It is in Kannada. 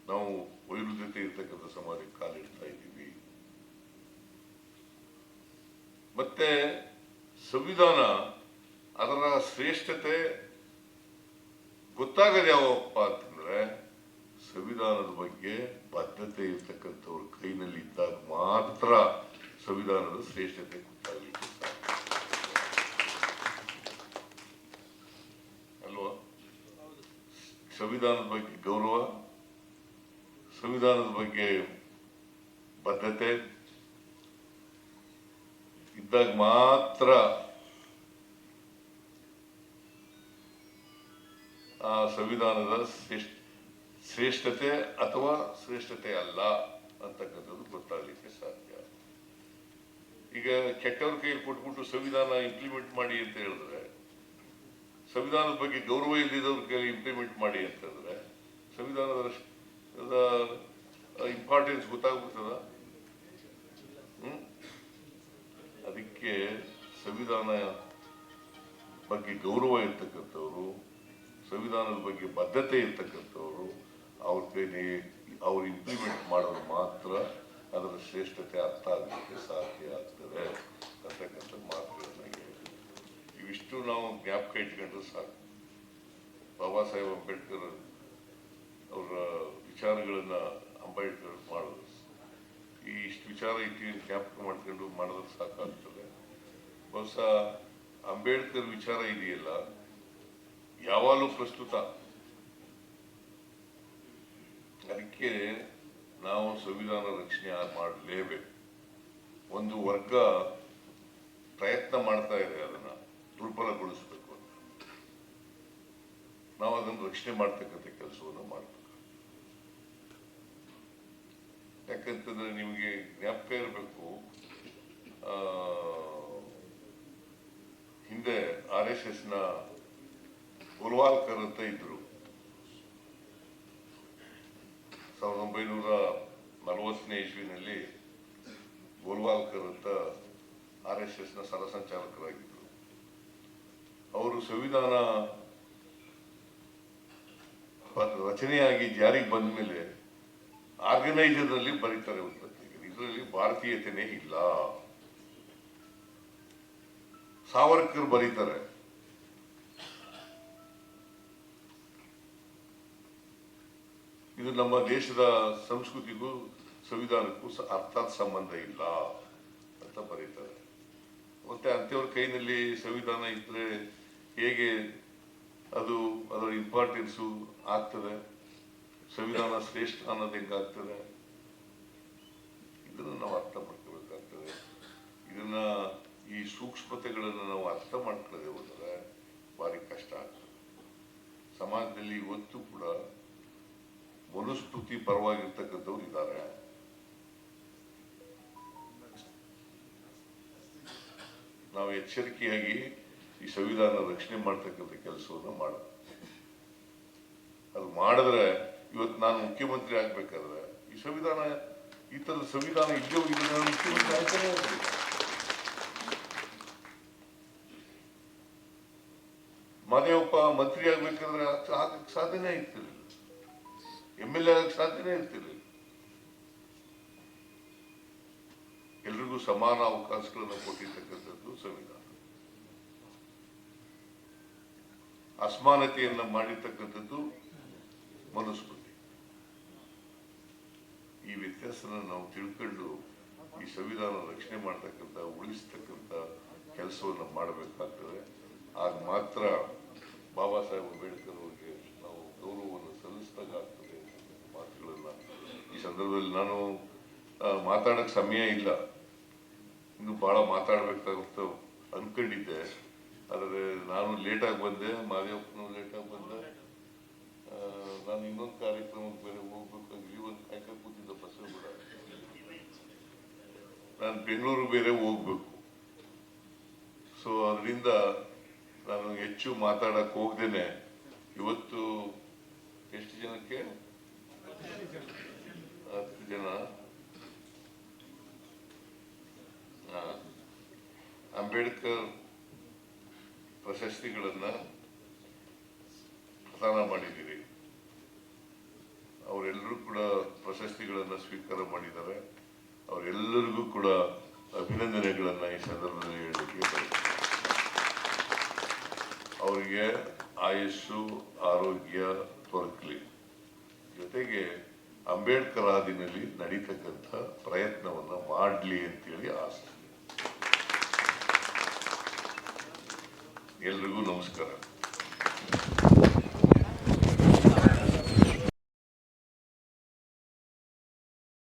ನಾವು ವೈರುಧ್ಯತೆ ಇರ್ತಕ್ಕಂಥ ಸಮಾಜಕ್ಕೆ ಕಾಲಿಡ್ತಾ ಇದ್ದೀವಿ. ಮತ್ತೆ ಸಂವಿಧಾನ ಅದರ ಶ್ರೇಷ್ಠತೆ ಗೊತ್ತಾಗದು ಯಾವಪ್ಪ ಅಂತಂದ್ರೆ ಸಂವಿಧಾನದ ಬಗ್ಗೆ ಬದ್ಧತೆ ಇರ್ತಕ್ಕಂಥವ್ರ ಕೈನಲ್ಲಿ ಇದ್ದಾಗ ಮಾತ್ರ ಸಂವಿಧಾನದ ಶ್ರೇಷ್ಠತೆ ಗೊತ್ತಾಗಲಿಕ್ಕೆ ಸಾಧ್ಯ ಅಲ್ವಾ. ಸಂವಿಧಾನದ ಬಗ್ಗೆ ಗೌರವ, ಸಂವಿಧಾನದ ಬಗ್ಗೆ ಬದ್ಧತೆ ಇದ್ದಾಗ ಮಾತ್ರ ಆ ಸಂವಿಧಾನದ ಶ್ರೇಷ್ಠತೆ ಅಥವಾ ಶ್ರೇಷ್ಠತೆ ಅಲ್ಲ ಅಂತಕ್ಕಂಥದ್ದು ಗೊತ್ತಾಗಲಿಕ್ಕೆ ಸಾಧ್ಯ. ಈಗ ಕೆಟ್ಟವ್ರ ಕೈಯಲ್ಲಿ ಕೊಟ್ಬಿಟ್ಟು ಸಂವಿಧಾನ ಇಂಪ್ಲಿಮೆಂಟ್ ಮಾಡಿ ಅಂತ ಹೇಳಿದ್ರೆ, ಸಂವಿಧಾನದ ಬಗ್ಗೆ ಗೌರವ ಇಲ್ಲದವ್ರ ಕೈಯಲ್ಲಿ ಇಂಪ್ಲಿಮೆಂಟ್ ಮಾಡಿ ಅಂತ ಹೇಳಿದ್ರೆ ಸಂವಿಧಾನದ ಇಂಪಾರ್ಟೆನ್ಸ್ ಗೊತ್ತಾಗ್ಬಿಡ್ತದ. ಅದಕ್ಕೆ ಸಂವಿಧಾನ ಬಗ್ಗೆ ಗೌರವ ಇರ್ತಕ್ಕಂಥವ್ರು, ಸಂವಿಧಾನದ ಬಗ್ಗೆ ಬದ್ಧತೆ ಇರ್ತಕ್ಕಂಥವ್ರು ಅವ್ರ ಕೈಲಿ ಅವ್ರು ಇಂಪ್ಲಿಮೆಂಟ್ ಮಾಡೋದು ಮಾತ್ರ ಅದರ ಶ್ರೇಷ್ಠತೆ ಅರ್ಥ ಆಗಲಿಕ್ಕೆ ಸಾಧ್ಯ ಆಗ್ತದೆ ಅಂತಕ್ಕಂಥ ಮಾತುಗಳನ್ನ ಹೇಳಿದ್ರು. ಇವಿಷ್ಟು ನಾವು ಜ್ಞಾಪಕ ಇಟ್ಕೊಂಡ್ರೆ ಸಾಕು. ಬಾಬಾ ಸಾಹೇಬ್ ಅಂಬೇಡ್ಕರ್ ಅವರ ವಿಚಾರಗಳನ್ನ ಅಂಬೇಡ್ಕರ್ ಮಾಡೋದು ಇಷ್ಟು ವಿಚಾರ ಇಟ್ಟು ಜ್ಞಾಪಕ ಮಾಡ್ಕೊಂಡು ಮಾಡಿದ್ರೆ ಸಾಕಾಗ್ತದೆ. ಬಹುಶಃ ಅಂಬೇಡ್ಕರ್ ವಿಚಾರ ಇದೆಯಲ್ಲ ಯಾವಾಗಲೂ ಪ್ರಸ್ತುತ. ಅದಕ್ಕೆ ನಾವು ಸಂವಿಧಾನ ರಕ್ಷಣೆ ಮಾಡಲೇಬೇಕು. ಒಂದು ವರ್ಗ ಪ್ರಯತ್ನ ಮಾಡ್ತಾ ಇದೆ ಅದನ್ನ ದುರ್ಬಲಗೊಳಿಸಬೇಕು ಅಂತ. ನಾವು ಅದನ್ನು ರಕ್ಷಣೆ ಮಾಡ್ತಕ್ಕಂಥ ಕೆಲಸವನ್ನು ಮಾಡಬೇಕು. ಯಾಕಂತಂದ್ರೆ ನಿಮಗೆ ಜ್ಞಾಪಕ ಇರಬೇಕು, ಹಿಂದೆ RSS ನ ಗೋಲ್ವಾಲ್ಕರ್ ಅಂತ ಇದ್ರು. 1940ನೇ ಇಸ್ವಿನಲ್ಲಿ ಗೋಲ್ವಾಲ್ಕರ್ ಅಂತ RSS ನ ಸರಸಂಚಾಲಕರಾಗಿದ್ರು. ಅವರು ಸಂವಿಧಾನ ರಚನೆಯಾಗಿ ಜಾರಿಗೆ ಬಂದ ಮೇಲೆ ಆರ್ಗನೈಸರ್ ನಲ್ಲಿ ಬರೀತಾರೆ ಒಂದು ಪತ್ರಿಕೆ, ಇದರಲ್ಲಿ ಭಾರತೀಯತೆನೇ ಇಲ್ಲ. ಸಾವರ್ಕರ್ ಬರೀತಾರೆ, ಇದು ನಮ್ಮ ದೇಶದ ಸಂಸ್ಕೃತಿಗೂ ಸಂವಿಧಾನಕ್ಕೂ ಅರ್ಥಾತ್ ಸಂಬಂಧ ಇಲ್ಲ ಅಂತ ಬರೀತಾರೆ. ಮತ್ತೆ ಅಂಥವ್ರ ಕೈನಲ್ಲಿ ಸಂವಿಧಾನ ಇದ್ರೆ ಹೇಗೆ ಅದು ಅದರ ಇಂಪಾರ್ಟೆನ್ಸು ಆಗ್ತದೆ, ಸಂವಿಧಾನ ಶ್ರೇಷ್ಠ ಅನ್ನೋದು ಹೆಂಗಾಗ್ತದೆ, ಇದನ್ನು ನಾವು ಅರ್ಥ ಮಾಡ್ಕೋಬೇಕಾಗ್ತದೆ. ಇದನ್ನ ಈ ಸೂಕ್ಷ್ಮತೆಗಳನ್ನು ನಾವು ಅರ್ಥ ಮಾಡ್ಕೊಳ್ಳದೆ ಹೋದರೆ ಭಾರಿ ಕಷ್ಟ ಆಗ್ತದೆ. ಸಮಾಜದಲ್ಲಿ ಇವತ್ತು ಕೂಡ ಮನುಸ್ಮೃತಿ ಪರವಾಗಿರ್ತಕ್ಕಂಥವ್ರು ಇದ್ದಾರೆ. ನಾವು ಎಚ್ಚರಿಕೆಯಾಗಿ ಈ ಸಂವಿಧಾನ ರಕ್ಷಣೆ ಮಾಡ್ತಕ್ಕಂಥ ಕೆಲಸವನ್ನು ಮಾಡಬೇಕು. ಅದು ಮಾಡಿದ್ರೆ ಇವತ್ತು ನಾನು ಮುಖ್ಯಮಂತ್ರಿ ಆಗ್ಬೇಕಾದ್ರೆ ಈ ಸಂವಿಧಾನ, ಈ ತರದ ಸಂವಿಧಾನ ಇದ್ದೇ ಹೋಗಿದ್ರೆ ನಾನು ಮುಖ್ಯಮಂತ್ರಿ ಆಗ್ತಾನೆ ಇರ್ತೀನಿ. ಮನೆಯೊಬ್ಬ ಮಂತ್ರಿ ಆಗ್ಬೇಕಾದ್ರೆ ಆಗಕ್ಕೆ ಸಾಧ್ಯನೇ ಇರ್ತಿರ್ಲಿಲ್ಲ, MLA ಆಗಕ್ಕೆ ಸಾಧ್ಯನೇ ಇರ್ತಿರ್ಲಿಲ್ಲ. ಎಲ್ರಿಗೂ ಸಮಾನ ಅವಕಾಶಗಳನ್ನು ಕೊಟ್ಟಿರ್ತಕ್ಕಂಥದ್ದು ಸಂವಿಧಾನ. ಅಸಮಾನತೆಯನ್ನ ಮಾಡಿರ್ತಕ್ಕಂಥದ್ದು ಮನುಸ್ಮೃತಿ. ಈ ವ್ಯತ್ಯಾಸನ ನಾವು ತಿಳ್ಕೊಂಡು ಈ ಸಂವಿಧಾನ ರಕ್ಷಣೆ ಮಾಡ್ತಕ್ಕಂಥ, ಉಳಿಸ್ತಕ್ಕಂಥ ಕೆಲಸವನ್ನು ಮಾಡಬೇಕಾಗ್ತದೆ. ಆಗ ಮಾತ್ರ ಬಾಬಾ ಸಾಹೇಬ್ ಅಂಬೇಡ್ಕರ್ ಅವರಿಗೆ ನಾವು ಗೌರವವನ್ನು ಸಲ್ಲಿಸಿದಾಗ್ತದೆ ಮಾತುಗಳನ್ನ ಈ ಸಂದರ್ಭದಲ್ಲಿ ನಾನು ಮಾತಾಡಕ್ಕೆ ಸಮಯ ಇಲ್ಲ, ಇನ್ನು ಬಹಳ ಮಾತಾಡ್ಬೇಕಾಗುತ್ತೆ ಅನ್ಕೊಂಡಿದ್ದೆ. ಆದರೆ ನಾನು ಲೇಟಾಗಿ ಬಂದೆ, ಮಾದೇವಪ್ಪನೂ ಲೇಟಾಗಿ ಬಂದೆ. ನಾನು ಇನ್ನೊಂದು ಕಾರ್ಯಕ್ರಮಕ್ಕೆ ಬೇರೆ ಹೋಗ್ಬೇಕಾಗಿ ಇವತ್ತು ಕಾಯ್ಕ ಕೂತಿದ್ದ ಬಸ್ ಕೂಡ, ನಾನು ಬೆಂಗಳೂರು ಬೇರೆ ಹೋಗ್ಬೇಕು. ಸೊ ಅದರಿಂದ ನಾನು ಹೆಚ್ಚು ಮಾತಾಡಕ್ ಹೋಗ್ದೇನೆ ಇವತ್ತು ಎಷ್ಟು ಜನಕ್ಕೆ 10 ಜನ ಅಂಬೇಡ್ಕರ್ ಪ್ರಶಸ್ತಿಗಳನ್ನ ಪ್ರದಾನ ಮಾಡಿದ್ದೀರಿ. ಅವರೆಲ್ಲರೂ ಎಲ್ಲರೂ ಕೂಡ ಪ್ರಶಸ್ತಿಗಳನ್ನು ಸ್ವೀಕಾರ ಮಾಡಿದ್ದಾರೆ. ಅವರೆಲ್ಲರಿಗೂ ಕೂಡ ಅಭಿನಂದನೆಗಳನ್ನು ಈ ಸಂದರ್ಭದಲ್ಲಿ ಹೇಳಲಿಕ್ಕೆ ಬಯಸ್ತೇನೆ. ಅವರಿಗೆ ಆಯುಸ್ಸು ಆರೋಗ್ಯ ದೊರಕಲಿ, ಜೊತೆಗೆ ಅಂಬೇಡ್ಕರ್ ಆದಿನಲ್ಲಿ ನಡೀತಕ್ಕಂಥ ಪ್ರಯತ್ನವನ್ನು ಮಾಡಲಿ ಅಂತೇಳಿ ಆಸೆ. ಎಲ್ರಿಗೂ ನಮಸ್ಕಾರ.